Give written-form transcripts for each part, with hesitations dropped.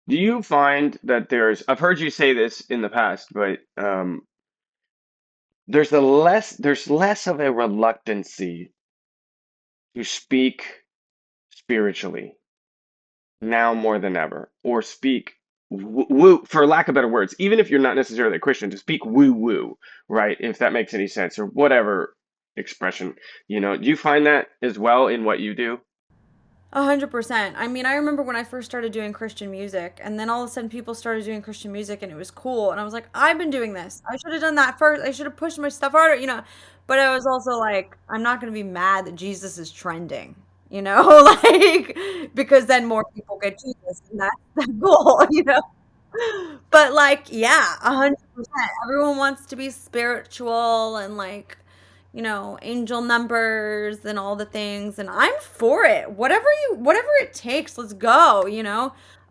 Do you find that I've heard you say this in the past, but there's less of a reluctancy to speak spiritually now more than ever, or speak woo, for lack of better words, even if you're not necessarily a Christian, to speak woo woo, right? If that makes any sense, or whatever expression, do you find that as well in what you do? 100%. I mean, I remember when I first started doing Christian music, and then all of a sudden people started doing Christian music and it was cool. And I was like, I've been doing this. I should have done that first. I should have pushed my stuff harder. But I was also like, I'm not going to be mad that Jesus is trending, like, because then more people get Jesus, and that's the goal. But like, yeah, 100%. Everyone wants to be spiritual and like, angel numbers and all the things, and I'm for it. Whatever it takes, let's go.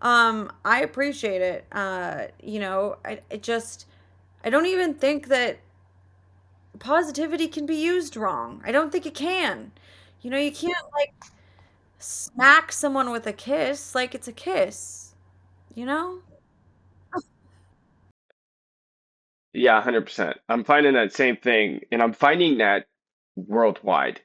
I appreciate it. I don't even think that positivity can be used wrong. I don't think it can. You can't like smack someone with a kiss like it's a kiss, you know? Yeah, 100%. I'm finding that same thing, and I'm finding that worldwide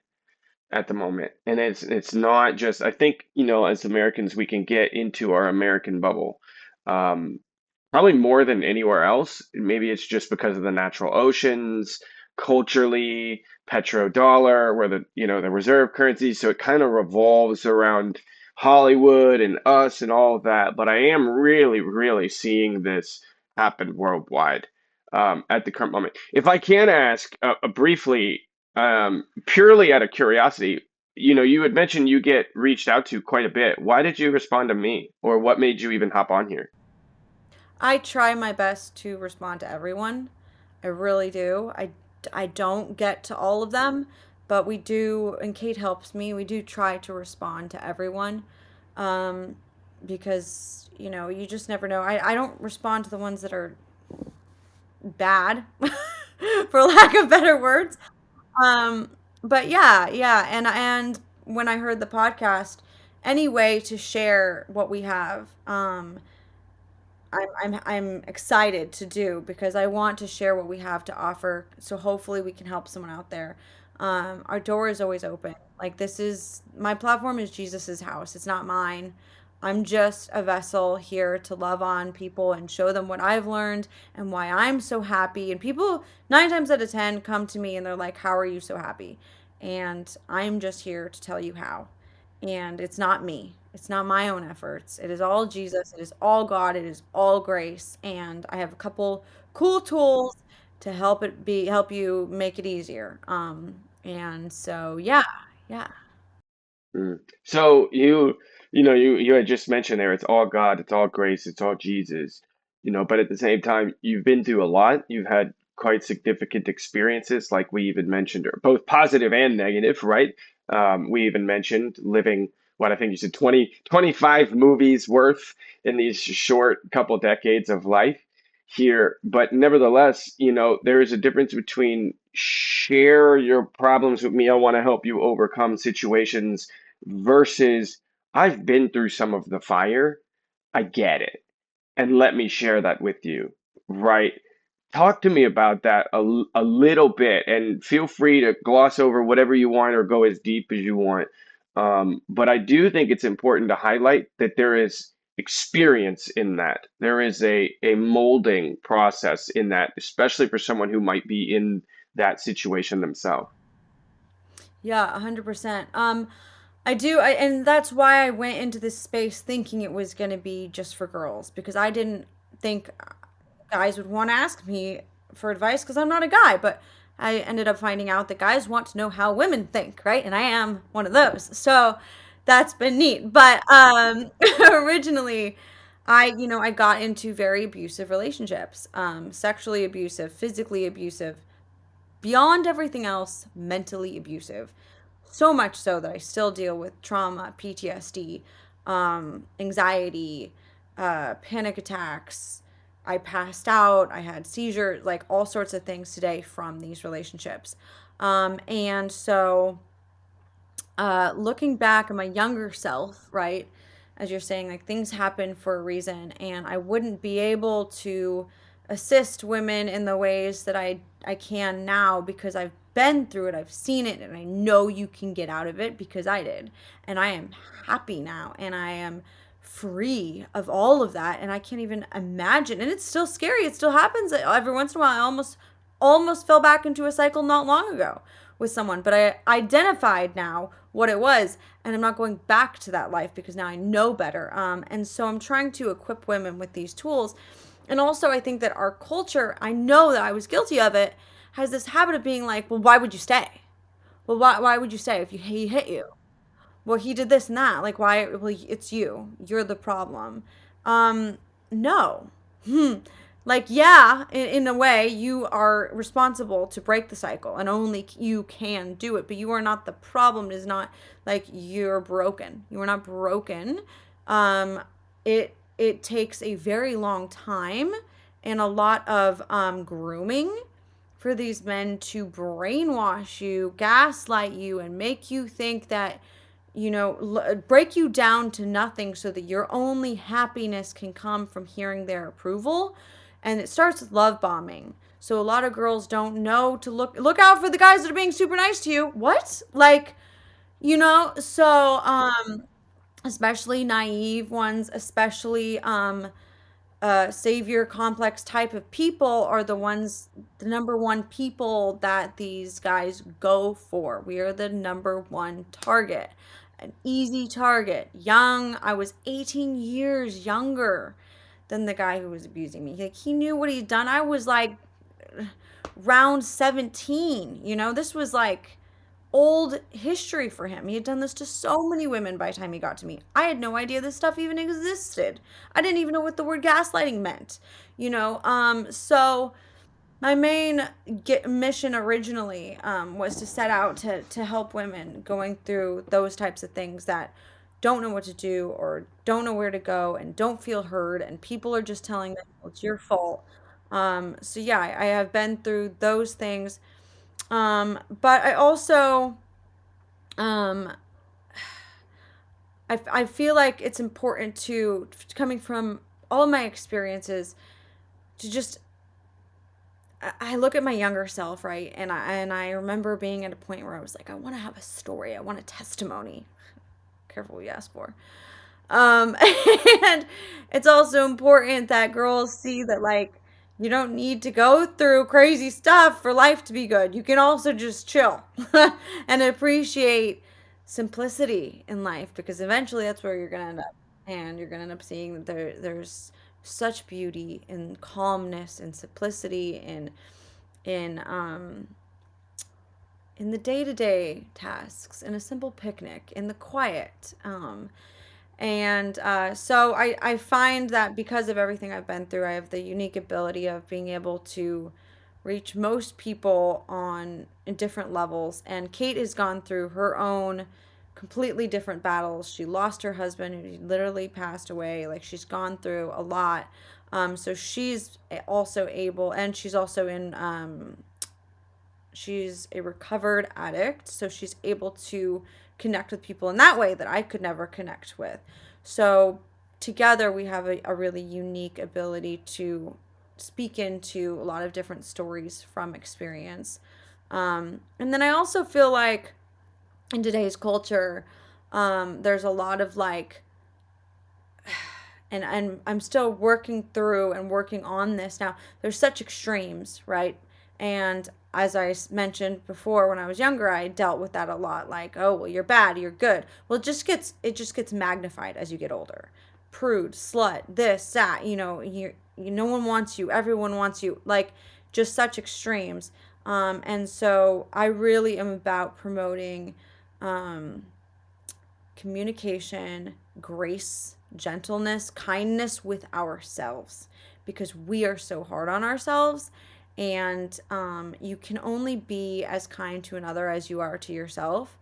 at the moment. And it's not just, I think, as Americans, we can get into our American bubble. Um, Probably more than anywhere else. Maybe it's just because of the natural oceans, culturally, petrodollar, where the reserve currency, so it kind of revolves around Hollywood and us and all of that. But I am really, really seeing this happen worldwide at the current moment. If I can ask briefly, purely out of curiosity, you had mentioned you get reached out to quite a bit. Why did you respond to me, or what made you even hop on here? I try my best to respond to everyone. I really do. I don't get to all of them, but we do, and Kate helps me, we do try to respond to everyone. Um, because, you just never know. I don't respond to the ones that are bad, for lack of better words. Um, but yeah, yeah, and when I heard the podcast, any way to share what we have, I'm excited to do because I want to share what we have to offer. So hopefully we can help someone out there. Our door is always open. Like, this is my platform is Jesus's house. It's not mine. I'm just a vessel here to love on people and show them what I've learned and why I'm so happy. And people 9 times out of 10 come to me and they're like, "How are you so happy?" And I'm just here to tell you how. And it's not me. It's not my own efforts. It is all Jesus. It is all God. It is all grace. And I have a couple cool tools to help you make it easier. And so yeah, yeah. Mm. So you had just mentioned there, it's all God, it's all grace, it's all Jesus, but at the same time, you've been through a lot. You've had quite significant experiences, like we even mentioned, or both positive and negative, right? We even mentioned living, what I think you said, 25 movies worth in these short couple decades of life here. But nevertheless, there is a difference between share your problems with me. I want to help you overcome situations versus I've been through some of the fire. I get it. And let me share that with you, right? Talk to me about that a little bit and feel free to gloss over whatever you want or go as deep as you want. But I do think it's important to highlight that there is experience in that. There is a molding process in that, especially for someone who might be in that situation themselves. Yeah, 100%. And that's why I went into this space thinking it was going to be just for girls because I didn't think guys would want to ask me for advice because I'm not a guy, but I ended up finding out that guys want to know how women think, right? And I am one of those. So that's been neat. But originally I got into very abusive relationships, sexually abusive, physically abusive, beyond everything else, mentally abusive. So much so that I still deal with trauma, PTSD, anxiety, panic attacks. I passed out. I had seizures, like all sorts of things today from these relationships. And so, looking back at my younger self, right? as you're saying, like things happen for a reason, and I wouldn't be able to assist women in the ways that I can now because I've been through it, I've seen it, and I know you can get out of it because I did. And I am happy now, and I am free of all of that, and I can't even imagine. And it's still scary. It still happens every once in a while. I almost fell back into a cycle not long ago with someone, but I identified now what it was, and I'm not going back to that life because now I know better. And so I'm trying to equip women with these tools. And also, I think that our culture, I know that I was guilty of it, has this habit of being like, well, why would you stay? Well, why would you stay if he hit you? Well, he did this and that. Like, why? Well, it's you. You're the problem. Um, no. Like, yeah, in a way, you are responsible to break the cycle, and only you can do it. But you are not the problem. It is not like you're broken. You are not broken. It takes a very long time and a lot of grooming for these men to brainwash you, gaslight you, and make you think that, break you down to nothing so that your only happiness can come from hearing their approval. And it starts with love bombing. So a lot of girls don't know to look out for the guys that are being super nice to you. What? Like, so especially naive ones, especially savior complex type of people are the number one people that these guys go for. We are the number one target, an easy target. Young, I was 18 years younger than the guy who was abusing me. Like, he knew what he'd done. I was like round 17. This was like old history for him. He had done this to so many women by the time he got to me. I had no idea this stuff even existed. I didn't even know what the word gaslighting meant. So my main mission originally was to set out to help women going through those types of things that don't know what to do or don't know where to go and don't feel heard, and people are just telling them, well, it's your fault. So yeah, I have been through those things. But I also, um, I feel like it's important coming from all my experiences, to just, I look at my younger self, right? And I remember being at a point where I was like, I want to have a story. I want a testimony. Careful what you ask for. And it's also important that girls see that, like, you don't need to go through crazy stuff for life to be good. You can also just chill and appreciate simplicity in life, because eventually that's where you're gonna end up. And you're gonna end up seeing that there's such beauty in calmness and simplicity in in the day-to-day tasks, in a simple picnic, in the quiet. And so I find that because of everything I've been through, I have the unique ability of being able to reach most people on different levels. And Kate has gone through her own completely different battles. She lost her husband, who literally passed away. Like, she's gone through a lot. So she's also able, and she's also in she's a recovered addict, so she's able to connect with people in that way that I could never connect with. So together we have a really unique ability to speak into a lot of different stories from experience. And then I also feel like in today's culture, there's a lot of like, and I'm still working through and working on this now. There's such extremes, right? And as I mentioned before, when I was younger, I dealt with that a lot. Like, oh, well, you're bad, you're good. Well, it just gets magnified as you get older. Prude, slut, this, that. No one wants you. Everyone wants you. Like, just such extremes. And so I really am about promoting um, communication, grace, gentleness, kindness with ourselves, because we are so hard on ourselves. And you can only be as kind to another as you are to yourself.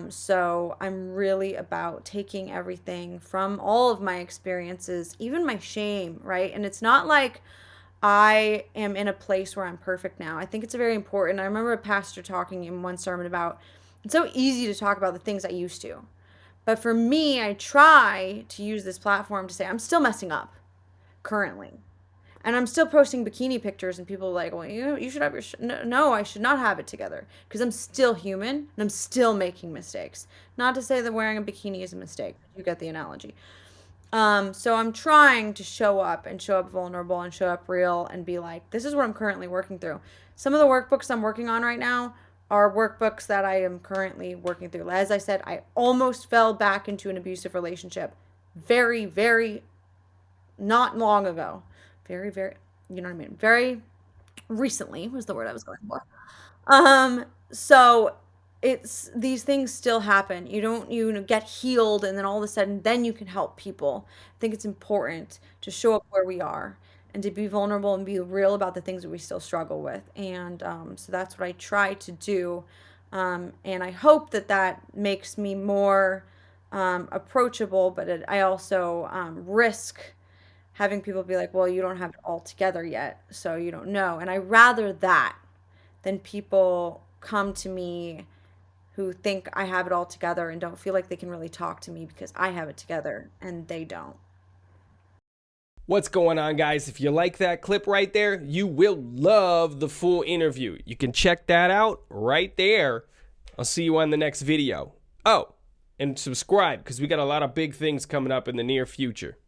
So I'm really about taking everything from all of my experiences, even my shame, right? And it's not like I am in a place where I'm perfect now. I think it's very important. I remember a pastor talking in one sermon about, it's so easy to talk about the things I used to, But for me, I try to use this platform to say I'm still messing up currently. And I'm still posting bikini pictures, and people are like, well, you should have your. No, I should not have it together because I'm still human and I'm still making mistakes. Not to say that wearing a bikini is a mistake. You get the analogy. So I'm trying to show up vulnerable and show up real and be like, this is what I'm currently working through. Some of the workbooks I'm working on right now are workbooks that I am currently working through. As I said, I almost fell back into an abusive relationship very, very not long ago. Very, very, you know what I mean? Very recently was the word I was going for. So it's these things still happen. You don't get healed and then all of a sudden then you can help people. I think it's important to show up where we are and to be vulnerable and be real about the things that we still struggle with. And so that's what I try to do. And I hope that that makes me more approachable, but I also risk having people be like, well, you don't have it all together yet, so you don't know. And I rather that than people come to me who think I have it all together and don't feel like they can really talk to me because I have it together and they don't. What's going on, guys? If you like that clip right there, you will love the full interview. You can check that out right there. I'll see you on the next video. Oh, and subscribe because we got a lot of big things coming up in the near future.